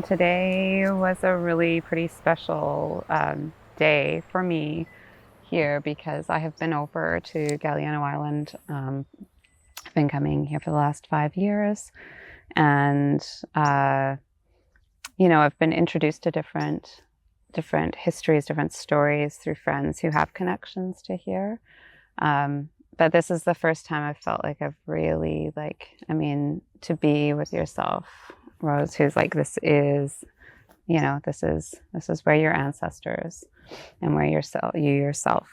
Today was a really pretty special day for me here because I have been over to Galiano Island. I've been coming here for the last 5 years, and I've been introduced to different histories, different stories through friends who have connections to here. But this is the first time I've felt like I've really to be with yourself, Rose, who's like, this is where your ancestors and where you yourself,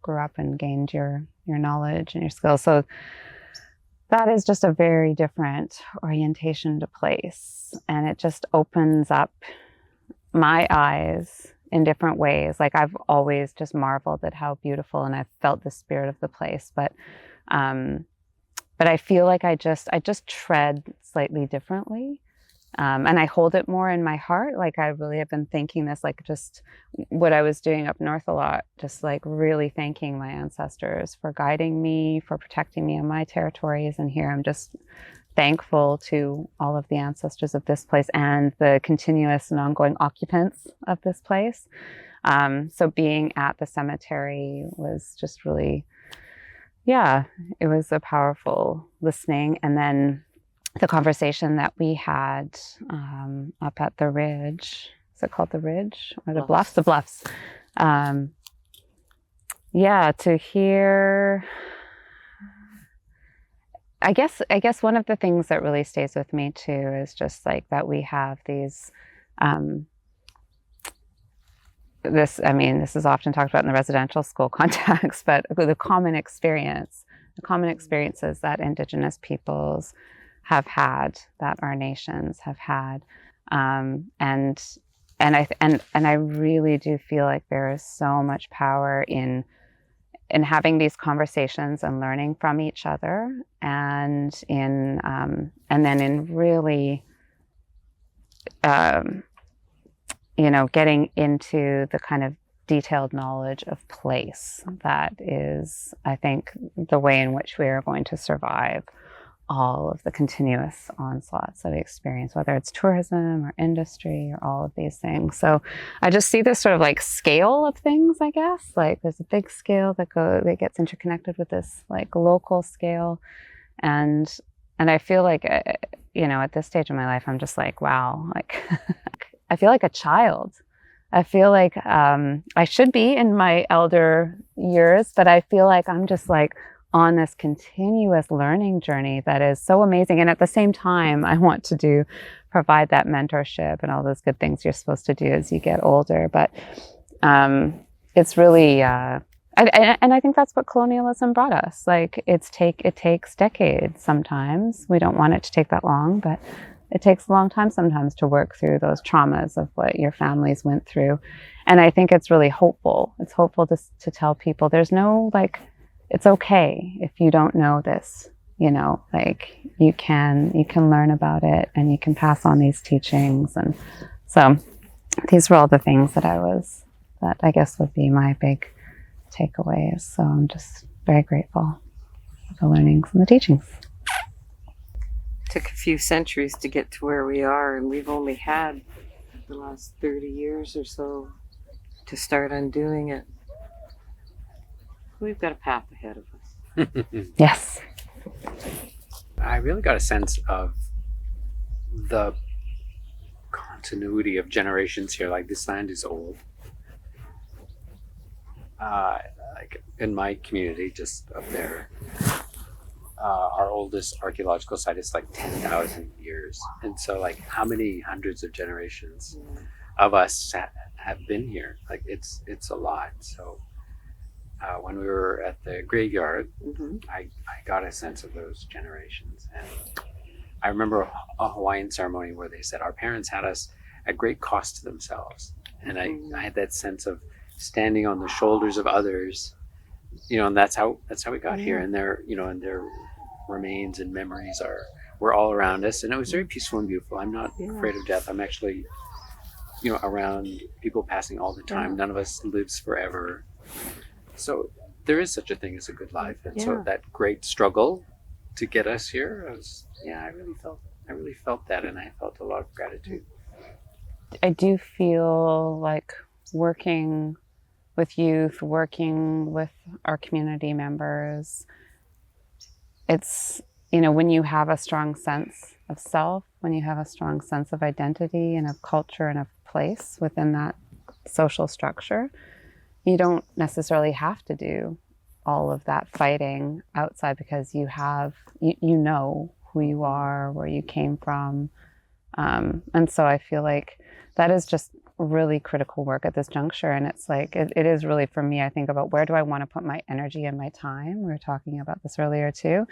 grew up and gained your knowledge and your skills. So that is just a very different orientation to place. And it just opens up my eyes in different ways. Like, I've always just marveled at how beautiful, and I've felt the spirit of the place. But I feel like I just tread slightly differently. And I hold it more in my heart. Like, I really have been thinking this, like, just what I was doing up north a lot, just like really thanking my ancestors for guiding me, for protecting me on my territories. And here I'm just thankful to all of the ancestors of this place and the continuous and ongoing occupants of this place. So being at the cemetery was just really, it was a powerful listening. And then the conversation that we had up at the ridge, is it called the ridge or the bluffs? The bluffs. To hear, I guess one of the things that really stays with me too is just like that we have these, this is often talked about in the residential school context, but the common experiences that Indigenous peoples have had, that our nations have had, and I really do feel like there is so much power in having these conversations and learning from each other, and then in really, getting into the kind of detailed knowledge of place that is, I think, the way in which we are going to survive all of the continuous onslaughts that we experience, whether it's tourism or industry or all of these things. So I just see this sort of like scale of things, I guess. Like, there's a big scale that gets interconnected with this like local scale. And I feel like, at this stage of my life, I'm just like, wow, like I feel like a child. I feel like I should be in my elder years, but I feel like I'm just like on this continuous learning journey that is so amazing. And at the same time, I want to provide that mentorship and all those good things you're supposed to do as you get older. But it's really, and I think that's what colonialism brought us. Like, it takes decades sometimes. We don't want it to take that long, but it takes a long time sometimes to work through those traumas of what your families went through. And I think it's really hopeful. It's hopeful to tell people there's no, like, it's okay if you don't know this, like you can learn about it and you can pass on these teachings. And so these were all the things that I guess would be my big takeaways. So I'm just very grateful for the learnings and the teachings. Took a few centuries to get to where we are, and we've only had the last 30 years or so to start undoing it. We've got a path ahead of us. Yes. I really got a sense of the continuity of generations here. Like, this land is old. Like in my community, just up there, our oldest archaeological site is like 10,000 years. And so, like, how many hundreds of generations of us have been here? Like, it's a lot. So when we were at the graveyard, I got a sense of those generations. And I remember a Hawaiian ceremony where they said, our parents had us at great cost to themselves. And I had that sense of standing on the shoulders of others, and that's how we got here. And their remains and memories were all around us. And it was very peaceful and beautiful. I'm not afraid of death. I'm actually, around people passing all the time. None of us lives forever. So there is such a thing as a good life. And so that great struggle to get us here, I really felt that, and I felt a lot of gratitude. I do feel like working with youth, working with our community members, it's, you know, when you have a strong sense of self, when you have a strong sense of identity and of culture and of place within that social structure, you don't necessarily have to do all of that fighting outside, because you have, you know who you are, where you came from. And so I feel like that is just really critical work at this juncture. And it's like, it is really, for me, I think about where do I want to put my energy and my time? We were talking about this earlier too.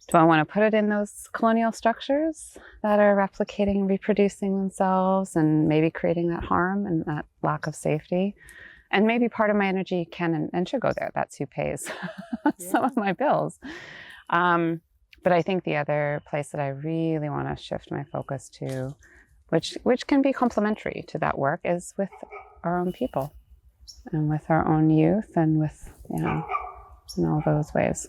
Do I want to put it in those colonial structures that are replicating, reproducing themselves, and maybe creating that harm and that lack of safety? And maybe part of my energy can and should go there. That's who pays some of my bills. But I think the other place that I really want to shift my focus to, which can be complementary to that work, is with our own people and with our own youth, and with, you know, in all those ways.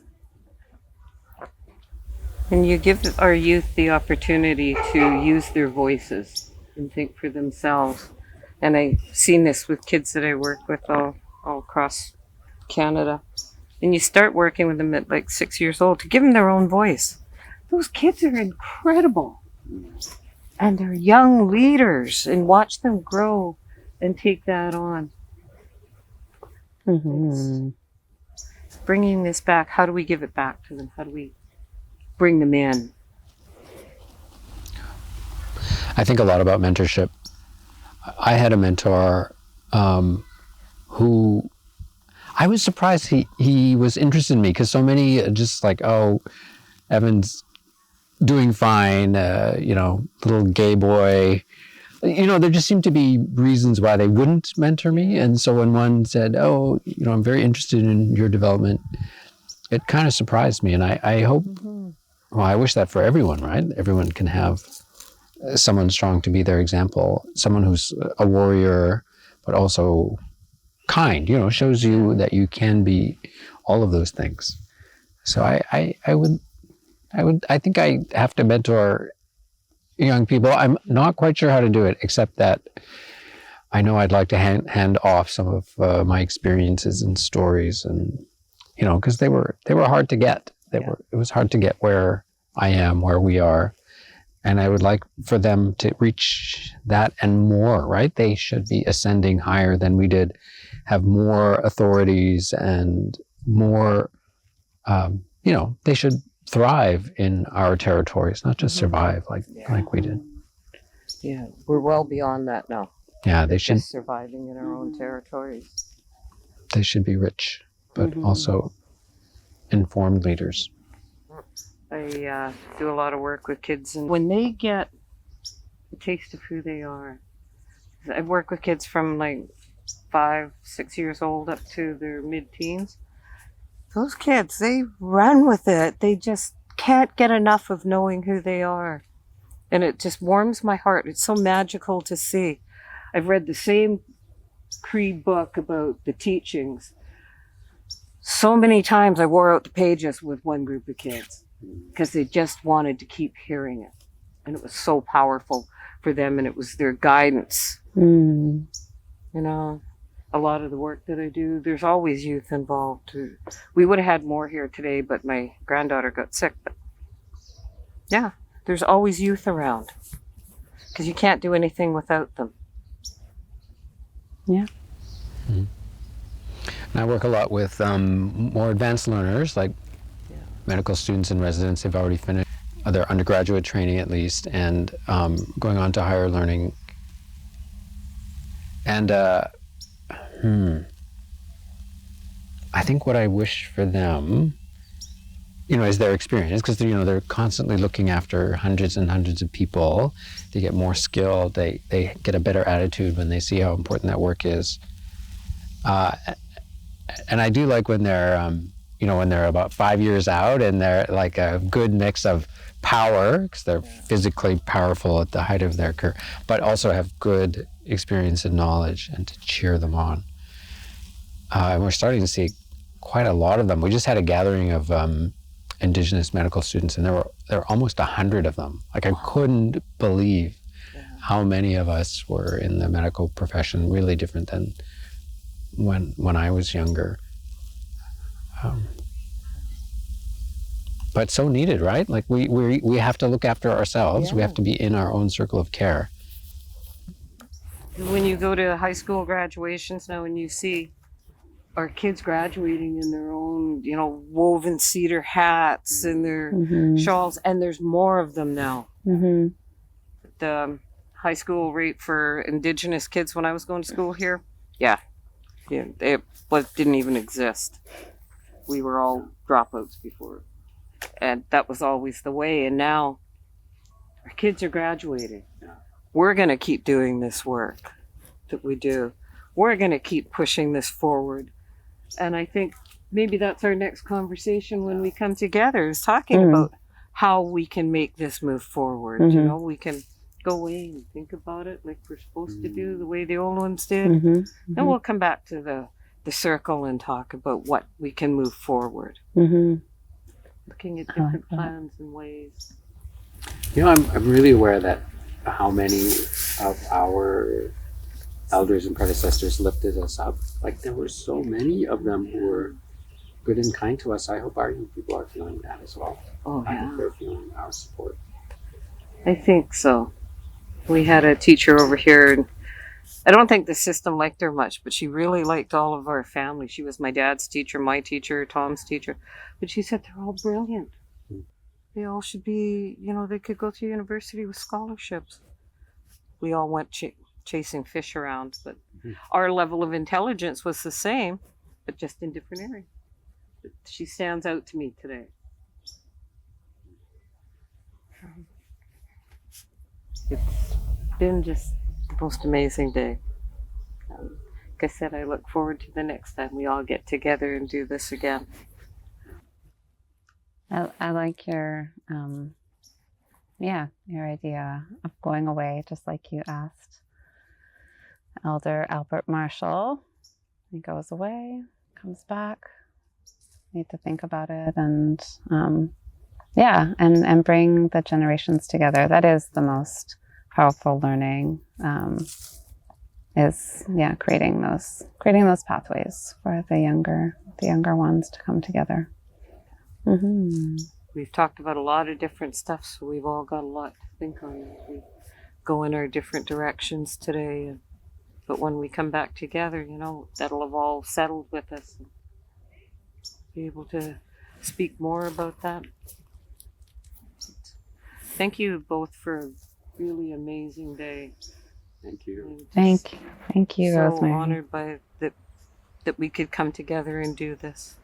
And you give our youth the opportunity to use their voices and think for themselves. And I've seen this with kids that I work with all across Canada. And you start working with them at like 6 years old to give them their own voice. Those kids are incredible. And they're young leaders, and watch them grow and take that on. Mm-hmm. Bringing this back, how do we give it back to them? How do we bring them in? I think a lot about mentorship. I had a mentor who I was surprised he was interested in me, because so many just like, oh, Evan's doing fine, you know, little gay boy. You know, there just seemed to be reasons why they wouldn't mentor me. And so when one said, oh, you know, I'm very interested in your development, it kind of surprised me. And I hope, well, I wish that for everyone, right? Everyone can have someone strong to be their example, someone who's a warrior, but also kind, you know, shows you that you can be all of those things. So I think I have to mentor young people. I'm not quite sure how to do it, except that I know I'd like to hand off some of my experiences and stories, and, you know, because they were hard to get. It was hard to get where I am, where we are. And I would like for them to reach that and more, right? They should be ascending higher than we did, have more authorities and more, you know, they should thrive in our territories, not just survive like we did. Yeah, we're well beyond that now. Yeah, they should. Just surviving in our own territories. They should be rich, but also informed leaders. I do a lot of work with kids, and when they get a taste of who they are, I've worked with kids from like 5, 6 years old up to their mid-teens. Those kids, they run with it. They just can't get enough of knowing who they are. And it just warms my heart. It's so magical to see. I've read the same Creed book about the teachings. So many times I wore out the pages with one group of kids, because they just wanted to keep hearing it. And it was so powerful for them, and it was their guidance. You know, a lot of the work that I do, there's always youth involved. We would have had more here today, but my granddaughter got sick. But yeah, there's always youth around, because you can't do anything without them. Yeah. And I work a lot with more advanced learners, like medical students and residents. They've already finished their undergraduate training at least, and going on to higher learning. And I think what I wish for them, you know, is their experience, because, you know, they're constantly looking after hundreds and hundreds of people. They get more skilled. They get a better attitude when they see how important that work is. And I do like when they're, you know, when they're about 5 years out and they're like a good mix of power, because they're physically powerful at the height of their career, but also have good experience and knowledge, and to cheer them on. And we're starting to see quite a lot of them. We just had a gathering of Indigenous medical students, and there were almost 100 of them. Like, I couldn't believe how many of us were in the medical profession, really different than when I was younger. But so needed, right? Like we have to look after ourselves. Yeah. We have to be in our own circle of care. When you go to high school graduations now and you see our kids graduating in their own, you know, woven cedar hats and their shawls, and there's more of them now. The high school rate for Indigenous kids when I was going to school here, yeah, it didn't even exist. We were all dropouts before, and that was always the way. And now our kids are graduating. We're going to keep doing this work that we do. We're going to keep pushing this forward. And I think maybe that's our next conversation when we come together, is talking about how we can make this move forward. You know, we can go away and think about it like we're supposed to do, the way the old ones did. Then we'll come back to the circle and talk about what we can move forward. Looking at different plans and ways. You know, I'm really aware that how many of our elders and predecessors lifted us up. Like, there were so many of them who were good and kind to us. I hope our young people are feeling that as well. Oh, I yeah. hope they're feeling our support. I think so. We had a teacher over here, and I don't think the system liked her much, but she really liked all of our family. She was my dad's teacher, my teacher, Tom's teacher. But she said they're all brilliant. They all should be, you know, they could go to university with scholarships. We all went chasing fish around, but our level of intelligence was the same, but just in different areas. But she stands out to me today. It's been just the most amazing day. Like I said, I look forward to the next time we all get together and do this again. I like your idea of going away, just like you asked Elder Albert Marshall. He goes away, comes back. Need to think about it, and and bring the generations together. That is the most powerful learning. Is creating those pathways for the younger ones to come together. We've talked about a lot of different stuff, so we've all got a lot to think on as we go in our different directions today. But when we come back together, you know, that'll have all settled with us. And be able to speak more about that. Thank you both for a really amazing day. Thank you. Thank you, so Rosemary. Honored by that we could come together and do this.